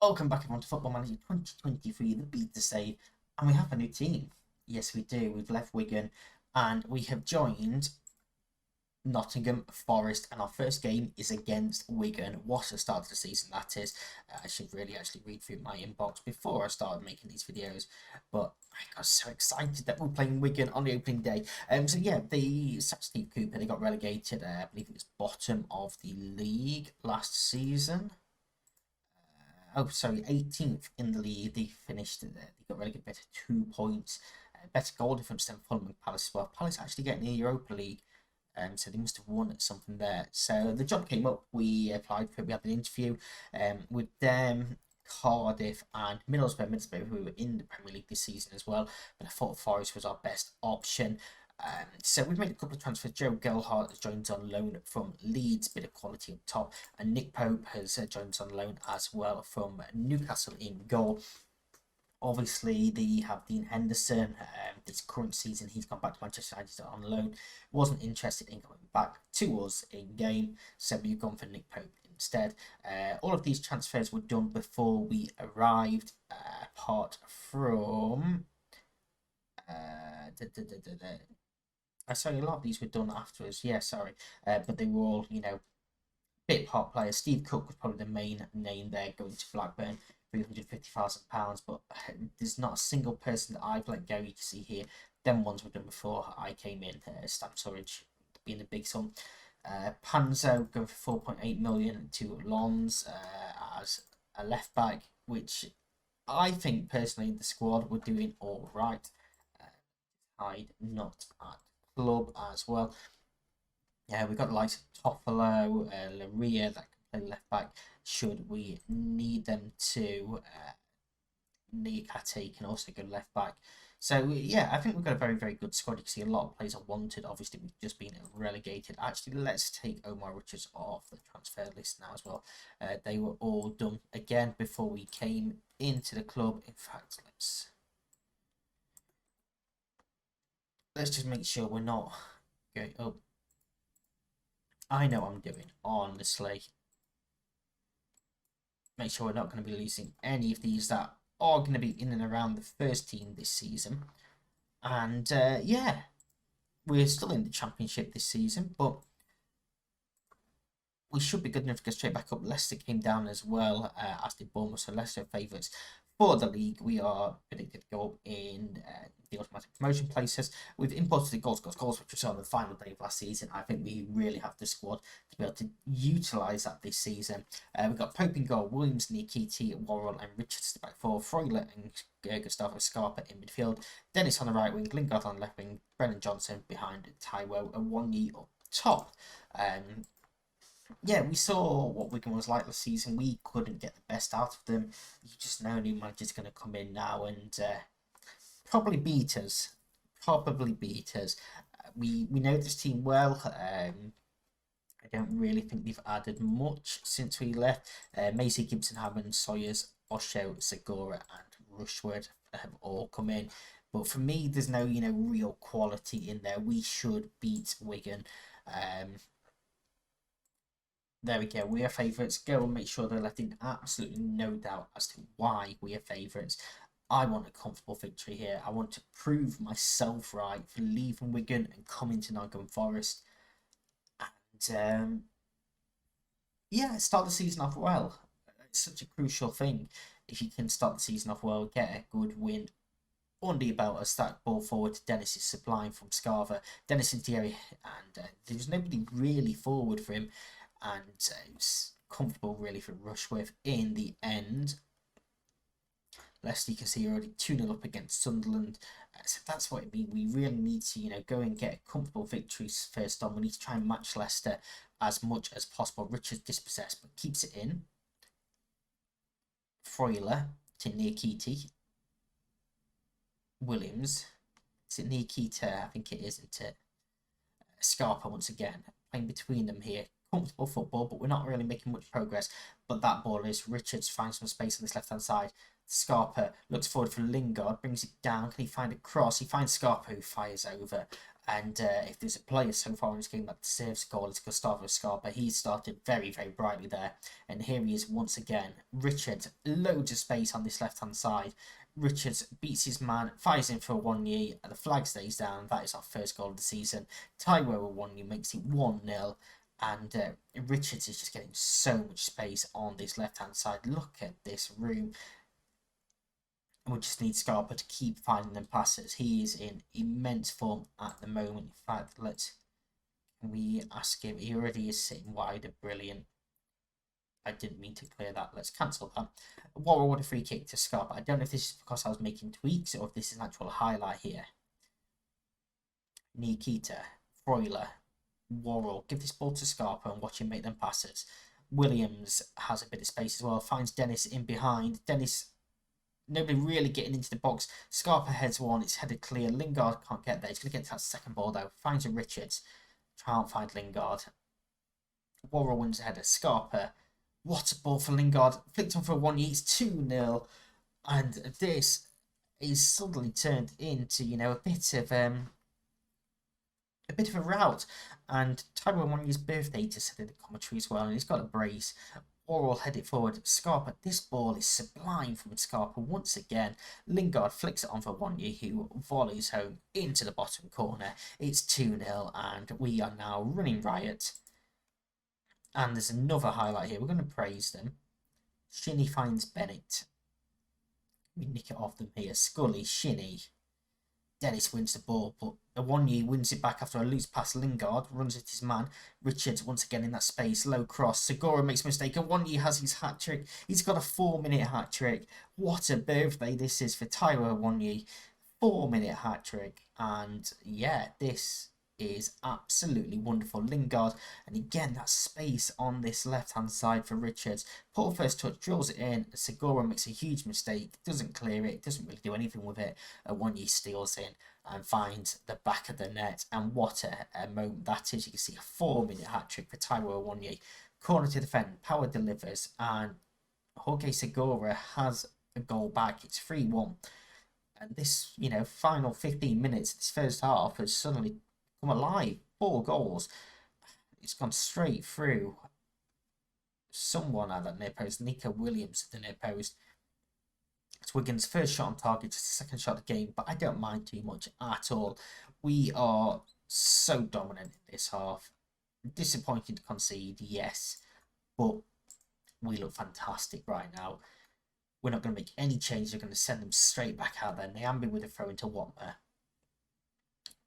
Welcome back everyone to Football Manager 2023, the beat to save, and we have a new team. Yes, we do. We've left Wigan and we have joined Nottingham Forest, and our first game is against Wigan. What a start to the season that is. I should really actually read through my inbox before I started making these videos, but I got so excited that we're playing Wigan on the opening day. So yeah, the Steve Cooper, they got relegated, I believe it was bottom of the league last season. Oh, sorry, 18th in the league. They finished, they got relegated better 2 points. Better goal difference than Fulham and Palace as well. Palace actually getting the Europa League, so they must have won something there. So the job came up, we applied for it, we had an interview with them, Cardiff and Middlesbrough, who were in the Premier League this season as well. But I thought Forest was our best option. So we've made a couple of transfers. Joe Gelhardt has joined on loan from Leeds, bit of quality up top, and Nick Pope has joined on loan as well from Newcastle in goal. Obviously, they have Dean Henderson. This current season, he's gone back to Manchester United on loan. Wasn't interested in coming back to us in game, so we've gone for Nick Pope instead. All of these transfers were done before we arrived, apart from. Sorry, a lot of these were done afterwards. Yeah, sorry. But they were all, bit part players. Steve Cook was probably the main name there, going to Blackburn, £350,000. But there's not a single person that I've let go. You can see here, them ones were done before I came in. Stamp storage being the big sum. Panzo going for 4.8 million to Lons as a left back, which I think personally the squad were doing all right. Not at club as well. Yeah, we've got the likes of Toffolo, Laria that can play left back should we need them to. Niakate can also go left back. So yeah, I think we've got a very, very good squad. You can see a lot of players are wanted. Obviously, we've just been relegated. Actually, let's take Omar Richards off the transfer list now as well. They were all done again before we came into the club. In fact, let's just make sure we're not going up. I know what I'm doing, honestly. Make sure we're not going to be losing any of these that are going to be in and around the first team this season. And yeah, we're still in the championship this season, but we should be good enough to go straight back up. Leicester came down as well, as did Bournemouth, so Leicester favourites for the league. We are predicted to go up in the automatic promotion places. We've imported the goals, which we saw on the final day of last season. I think we really have the squad to be able to utilise that this season. We've got Pope in goal, Williams, Nikiti, Worrell and Richards back four, Freuler and Gustavo Scarpa in midfield, Dennis on the right wing, Lingard on the left wing, Brennan Johnson behind Taiwo and Wonyi up top. Yeah, we saw what Wigan was like last season. We couldn't get the best out of them. You just know a new manager's going to come in now and probably beat us. We know this team well. I don't really think they've added much since we left. Macy, Gibson, Hammond, Sawyers, Osho, Segura and Rushwood have all come in. But for me, there's no, real quality in there. We should beat Wigan. There we go. We are favourites. Go and make sure they're letting absolutely no doubt as to why we are favourites. I want a comfortable victory here. I want to prove myself right for leaving Wigan and coming to Nottingham Forest. And yeah, start the season off well. It's such a crucial thing. If you can start the season off well, get a good win under your belt, as that ball forward to Dennis is sublime from Scarver. Dennis in Thierry, and there was nobody really forward for him. And it was comfortable really for Rushworth in the end. Leicester, you can see, already 2-0 up against Sunderland. So that's what I mean. We really need to, go and get comfortable victories first on. We need to try and match Leicester as much as possible. Richards dispossessed, but keeps it in. Freuler to Niakite. Williams. Is it Niakite? I think it is, isn't it? Scarpa once again. Playing between them here. Comfortable football, but we're not really making much progress. But that ball is Richards finds some space on this left hand side. Scarpa looks forward for Lingard, brings it down. Can he find a cross? He finds Scarpa, who fires over. And if there's a player so far in this game that deserves a goal, it's Gustavo Scarpa. He started very, very brightly there. And here he is once again. Richards, loads of space on this left-hand side. Richards beats his man, fires in for a 1-0, and the flag stays down. That is our first goal of the season. Taiwo 1-0 makes it 1-0. And Richards is just getting so much space on this left-hand side. Look at this room. And we just need Scarpa to keep finding them passes. He is in immense form at the moment. In fact, can we ask him? He already is sitting wide. Brilliant. I didn't mean to clear that. Let's cancel that. Worrell with a free kick to Scarpa. I don't know if this is because I was making tweaks or if this is an actual highlight here. Nikita, Freuler, Worrell. Give this ball to Scarpa and watch him make them passes. Williams has a bit of space as well. Finds Dennis in behind. Dennis... Nobody really getting into the box. Scarpa heads one. It's headed clear. Lingard can't get there. He's going to get to that second ball though. Finds a Richards. Can't find Lingard. Worrell wins a header. Scarpa. What a ball for Lingard. Flicked on for a 1-0. It's 2-0. And this is suddenly turned into, a bit of a rout. And Taiwo Wanya's birthday just said in the commentary as well. And he's got a brace. Worrell headed forward. Scarpa, this ball is sublime from Scarpa once again. Lingard flicks it on for 1-0, who volleys home into the bottom corner. It's 2-0 and we are now running riot. And there's another highlight here. We're going to praise them. Shinnie finds Bennett. We nick it off them here. Scully, Shinnie. Dennis wins the ball, but Awoniyi wins it back after a loose pass. Lingard runs at his man. Richards once again in that space. Low cross. Segura makes a mistake. Awoniyi has his hat-trick. He's got a 4-minute hat-trick. What a birthday this is for Taiwo Awoniyi. 4-minute hat-trick. And yeah, this is absolutely wonderful. Lingard, and again that space on this left-hand side for Richards. Paul first touch, drills it in. Segura makes a huge mistake. Doesn't clear it. Doesn't really do anything with it. Awoniyi steals in and finds the back of the net. And what a moment that is. You can see a 4-minute hat-trick for Taiwo Awoniyi. Corner to defend. Power delivers. And Jorge Segura has a goal back. It's 3-1. And this, final 15 minutes, this first half has suddenly come alive. 4 goals. It's gone straight through someone at that near post. Nico Williams at the near post. It's Wigan's first shot on target, just the second shot of the game, but I don't mind too much at all. We are so dominant in this half. Disappointing to concede, yes, but we look fantastic right now. We're not going to make any changes. We're going to send them straight back out there. Nyambi with a throw into Watmer.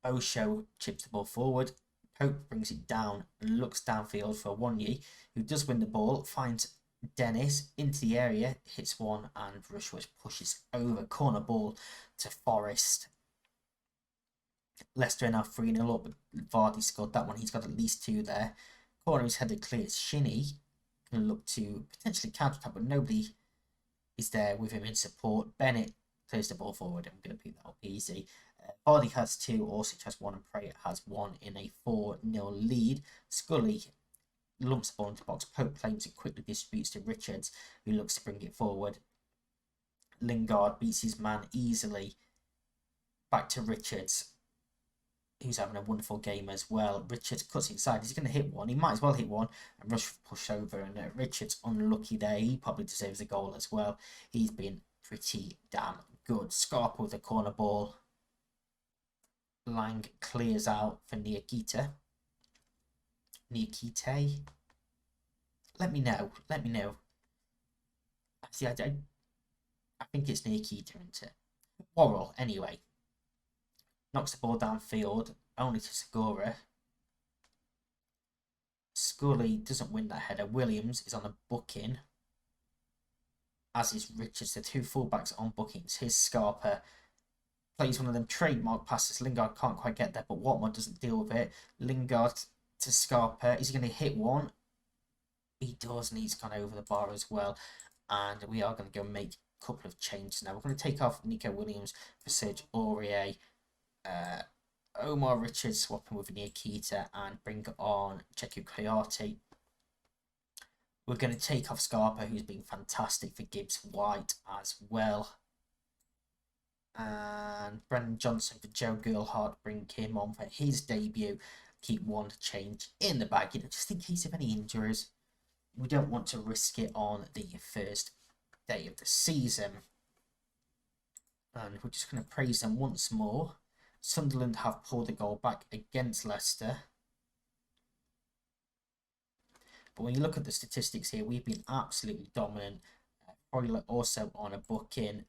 Osho chips the ball forward. Pope brings it down and looks downfield for Awoniyi, who does win the ball, finds Dennis into the area, hits one, and Rushworth pushes over. Corner ball to Forest. Leicester are now 3-0 up, but Vardy scored that one. He's got at least 2 there. Corner is headed clear. Shinnie can look to potentially counter attack, but nobody is there with him in support. Bennett plays the ball forward. I'm going to pick that up easy. Vardy has 2, Orsic has 1, and Prayer has 1 in a 4-0 lead. Scully lumps the ball into the box. Pope claims it, quickly distributes to Richards, who looks to bring it forward. Lingard beats his man easily. Back to Richards, who's having a wonderful game as well. Richards cuts inside. He's going to hit one. He might as well hit one. And Rush push over. And Richards unlucky there. He probably deserves a goal as well. He's been pretty damn good. Scarpa with a corner ball. Lang clears out for Niakite. Let me know. See, I think it's Niakite, isn't it? Worrell, anyway. Knocks the ball downfield, only to Segura. Scully doesn't win that header. Williams is on a booking, as is Richards. The 2 fullbacks on bookings. Here's Scarpa. Plays one of them trademark passes. Lingard can't quite get there, but Watmore doesn't deal with it. Lingard to Scarpa. Is he going to hit one? He does, and he's gone over the bar as well. And we are going to go make a couple of changes now. We're going to take off Nico Williams for Serge Aurier. Omar Richards swapping with Niakite and bring on Cheku Kayate. We're going to take off Scarpa, who's been fantastic, for Gibbs White as well. And Brendan Johnson for Joe Gerhardt, bring him on for his debut. Keep one change in the bag, just in case of any injuries. We don't want to risk it on the first day of the season. And we're just going to praise them once more. Sunderland have pulled a goal back against Leicester. But when you look at the statistics here, we've been absolutely dominant. Freuler also on a booking.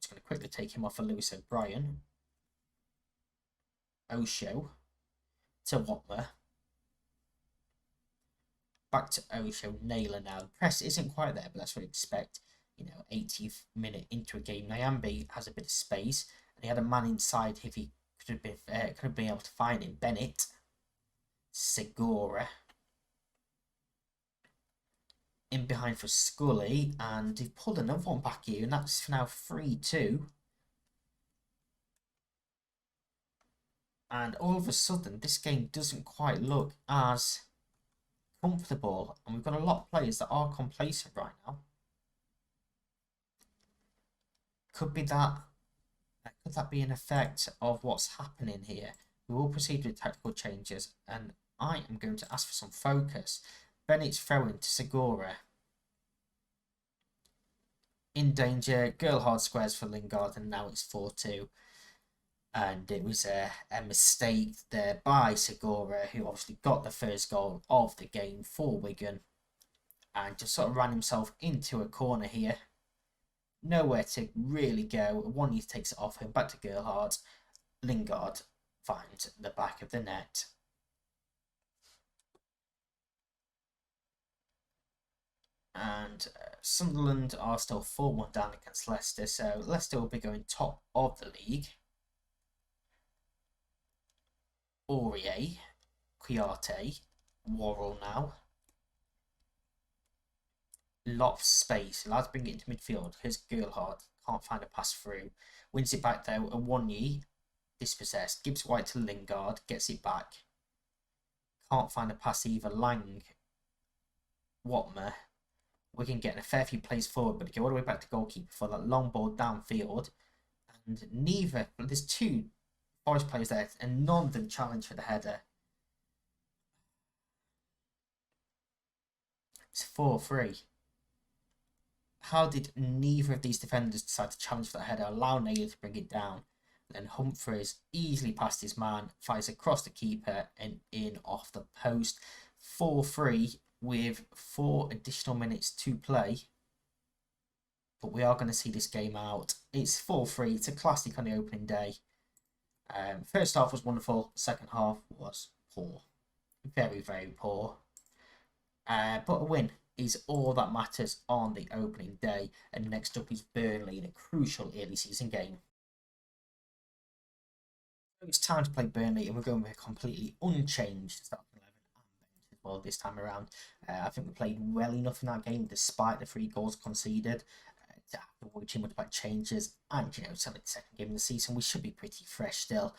Just going to quickly take him off for Lewis O'Brien. Osho to Watmer. Back to Osho. Naylor now. The press isn't quite there, but that's what you expect. 80th minute into a game. Nyambe has a bit of space, and he had a man inside if he could have been able to find him. Bennett. Segura. In behind for Scully, and he pulled another one back here, and that's now 3-2. And all of a sudden, this game doesn't quite look as comfortable, and we've got a lot of players that are complacent right now. Could that be an effect of what's happening here? We will proceed with tactical changes, and I am going to ask for some focus. Bennett's throwing to Segura. In danger. Gerhardt squares for Lingard, and now it's 4-2. And it was a mistake there by Segura, who obviously got the first goal of the game for Wigan. And just sort of ran himself into a corner here. Nowhere to really go. One he takes it off him. Back to Gerhardt. Lingard finds the back of the net. And Sunderland are still 4-1 down against Leicester, so Leicester will be going top of the league. Aurier, Kouyaté, Worrell now. Lot of space. Allowed to bring it into midfield. Here's Gerhardt. Can't find a pass through. Wins it back though. Awoniyi dispossessed. Gives White to Lingard. Gets it back. Can't find a pass either. Lang. Watmer. Wigan getting a fair few plays forward, but go all the way back to goalkeeper for that long ball downfield. And neither, but there's two Forest players there, and none of them challenge for the header. It's 4-3. How did neither of these defenders decide to challenge for that header? Allow Naylor to bring it down. Then Humphreys easily past his man, fires across the keeper and in off the post. 4-3 with 4 additional minutes to play. But we are going to see this game out. It's 4-3. It's a classic on the opening day. First half was wonderful. Second half was poor. Very, very poor. But a win is all that matters on the opening day. And next up is Burnley in a crucial early season game. It's time to play Burnley, and we're going with a completely unchanged starting 11 as well this time around. I think we played well enough in that game despite the 3 goals conceded. To have to worry too much about changes, and it's only the second game of the season. We should be pretty fresh still.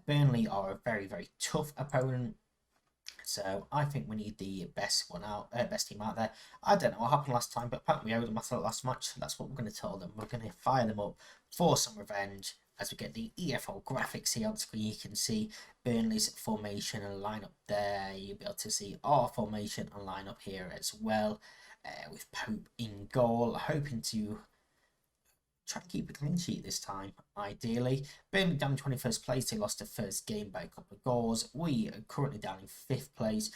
Burnley are a very, very tough opponent, so I think we need the best team out there. I don't know what happened last time, but apparently we owed them after the last match. That's what we're going to tell them. We're going to fire them up for some revenge. As we get the EFL graphics here on the screen, you can see Burnley's formation and lineup there. You'll be able to see our formation and lineup here as well. With Pope in goal, hoping to try and keep a clean sheet this time, ideally. Burnley down in 21st place. They lost the first game by a couple of goals. We are currently down in 5th place.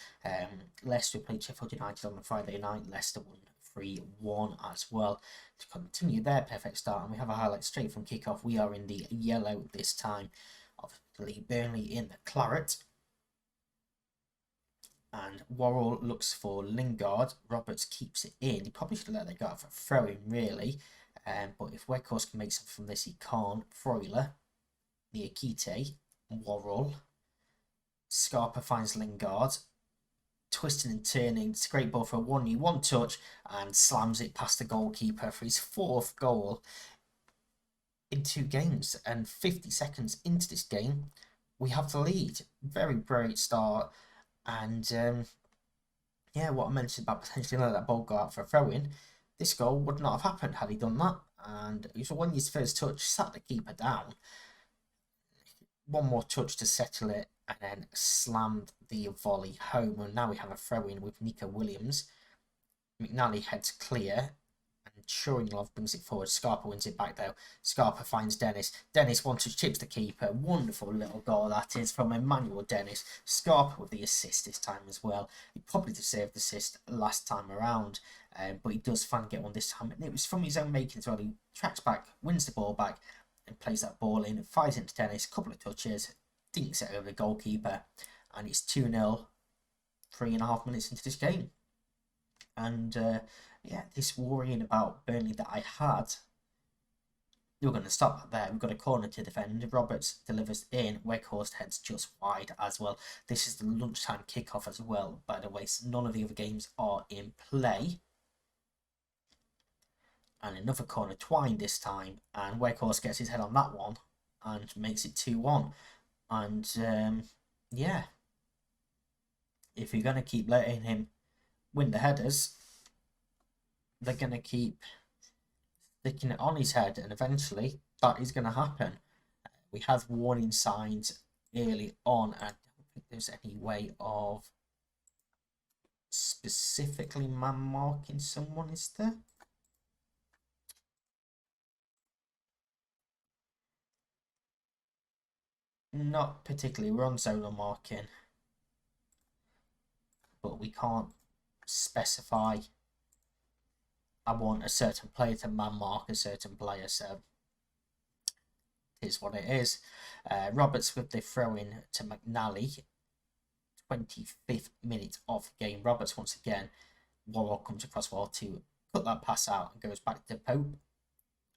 Leicester played Sheffield United on the Friday night. Leicester won 3-1 as well to continue their perfect start. And we have a highlight straight from kickoff. We are in the yellow this time. Obviously, Burnley in the claret. And Worrell looks for Lingard. Roberts keeps it in. He probably should have let that go out for throwing, really. But if Weghorst can make something from this, he can't. Freuler, Niakite, Worrell. Scarpa finds Lingard. Twisting and turning. It's a great ball for Awoniyi. One touch and slams it past the goalkeeper for his 4th goal in 2 games. And 50 seconds into this game, we have the lead. Very great start. And yeah, what I mentioned about potentially letting that ball go out for a throw-in, this goal would not have happened had he done that. And it was when his first touch sat the keeper down. One more touch to settle it, and then slammed the volley home. And now we have a throw-in with Nico Williams. McNally heads clear, and Shuringlov brings it forward. Scarpa wins it back though. Scarpa finds Dennis. Dennis one-touch chips the keeper. Wonderful little goal that is from Emmanuel Dennis. Scarpa with the assist this time as well. He probably deserved the assist last time around, but he does finally get one this time. And it was from his own making as well. He tracks back, wins the ball back, and plays that ball in, fires into Dennis, couple of touches, dinks it over the goalkeeper, and it's 2-0, 3.5 minutes into this game. And yeah, this worrying about Burnley that I had, we're going to stop that there. We've got a corner to defend. Roberts delivers in. Weghorst heads just wide as well. This is the lunchtime kickoff as well, by the way, so none of the other games are in play. And another corner, Twine this time, and Weghorst gets his head on that one and makes it 2-1. And yeah, if you're going to keep letting him win the headers, they're going to keep sticking it on his head, and eventually that is going to happen. We have warning signs early on, and I don't think there's any way of specifically man marking someone, is there? Not particularly. We're on zonal marking, but we can't specify I want a certain player to man mark a certain player, so it is what it is. Roberts with the throw in to McNally, 25th minute of the game. Roberts once again, Worrell comes across well to cut that pass out and goes back to Pope.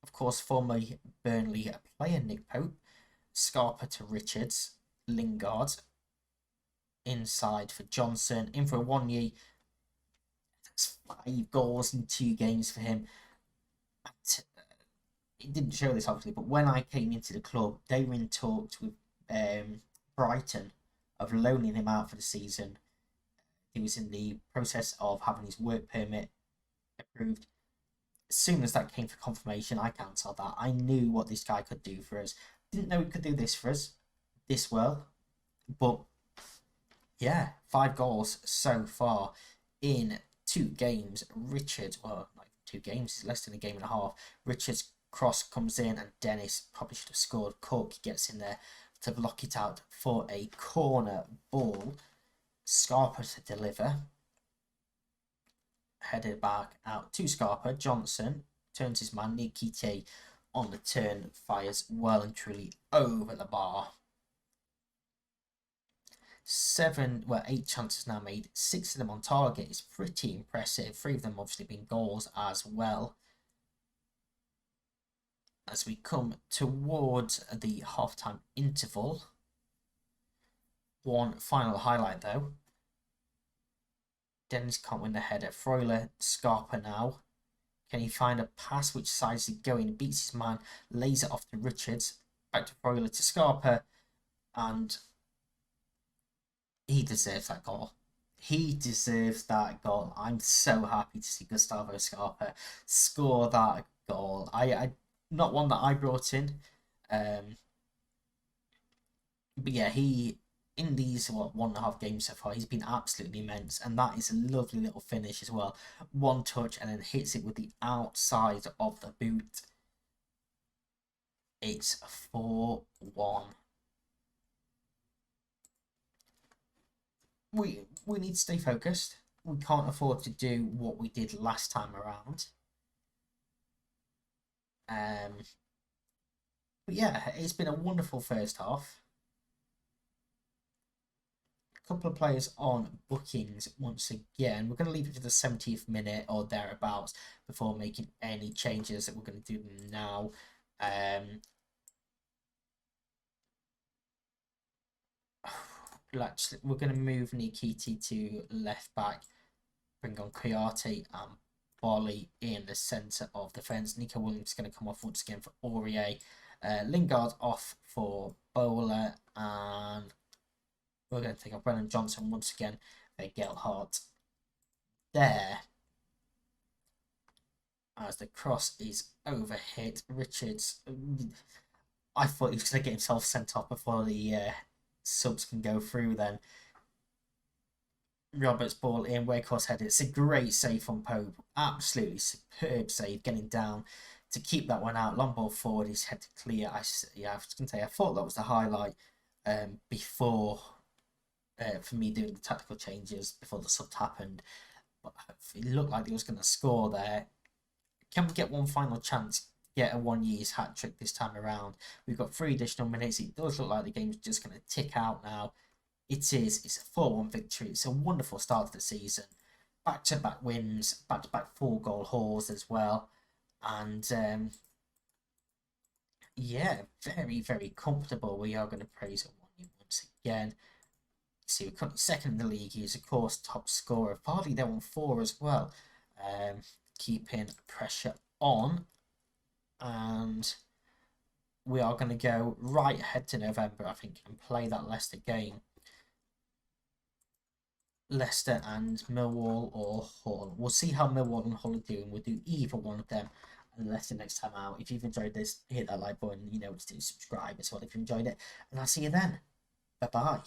Of course, former Burnley player Nick Pope. Scarpa to Richards, Lingard inside for Johnson, in for a 1-year. That's 5 goals in 2 games for him. It didn't show this obviously, but when I came into the club, they were in talks with Brighton of loaning him out for the season. He was in the process of having his work permit approved. As soon as that came for confirmation, I cancelled that. I knew what this guy could do for us. Didn't know he could do this for us this well, but yeah, 5 goals so far in 2 games. Richards, well, not 2 games, it's less than a game and a half. Richards' cross comes in, and Dennis probably should have scored. Cook gets in there to block it out for a corner ball. Scarpa to deliver. Headed back out to Scarpa. Johnson turns his man, Nikite, on the turn, fires well and truly over the bar. 8 chances now made, 6 of them on target is pretty impressive. 3 of them obviously being goals as well. As we come towards the half-time interval, one final highlight though. Dennis can't win the header. Freuler, Scarpa now. Can he find a pass? Which side is he going? Beats his man, lays it off to Richards. Back to Freuler to Scarpa. And he deserves that goal. He deserves that goal. I'm so happy to see Gustavo Scarpa score that goal. I not one that I brought in. But yeah, he, in these 1.5 games so far, he's been absolutely immense, and that is a lovely little finish as well. 1 touch and then hits it with the outside of the boot. It's 4-1. We need to stay focused. We can't afford to do what we did last time around. But yeah, it's been a wonderful first half. Couple of players on bookings once again. We're going to leave it to the 70th minute or thereabouts before making any changes that we're going to do them now. Actually, we're going to move Nikiti to left back, bring on Kuyate and Barley in the centre of defence. Nico Williams is going to come off once again for Aurier. Lingard off for Bowler, and we're going to take off Brennan Johnson once again for Gelhardt there. as the cross is overhit. Richards, I thought he was going to get himself sent off before the subs can go through then. Roberts ball in, Wakehorse headed. It's a great save from Pope. Absolutely superb save, getting down to keep that one out. Long ball forward, his head to clear. I was going to say, I thought that was the highlight before, for me doing the tactical changes before the sub happened. But it looked like he was going to score there. Can we get one final chance? Get a 1 year's hat trick this time around. We've got 3 additional minutes. It does look like the game's just going to tick out now. It is. It's a 4-1 victory. It's a wonderful start to the season. Back-to-back wins, back-to-back 4-goal hauls as well. And yeah, very, very comfortable. We are going to praise it once again. See, we're currently second in the league. He's, of course, top scorer. Vardy there on 4 as well. Keeping pressure on. And we are going to go right ahead to November, I think, and play that Leicester game. Leicester and Millwall or Hull. We'll see how Millwall and Hull are doing. We'll do either one of them and Leicester next time out. If you've enjoyed this, hit that like button. You know what to do. Subscribe as well if you enjoyed it. And I'll see you then. Bye-bye.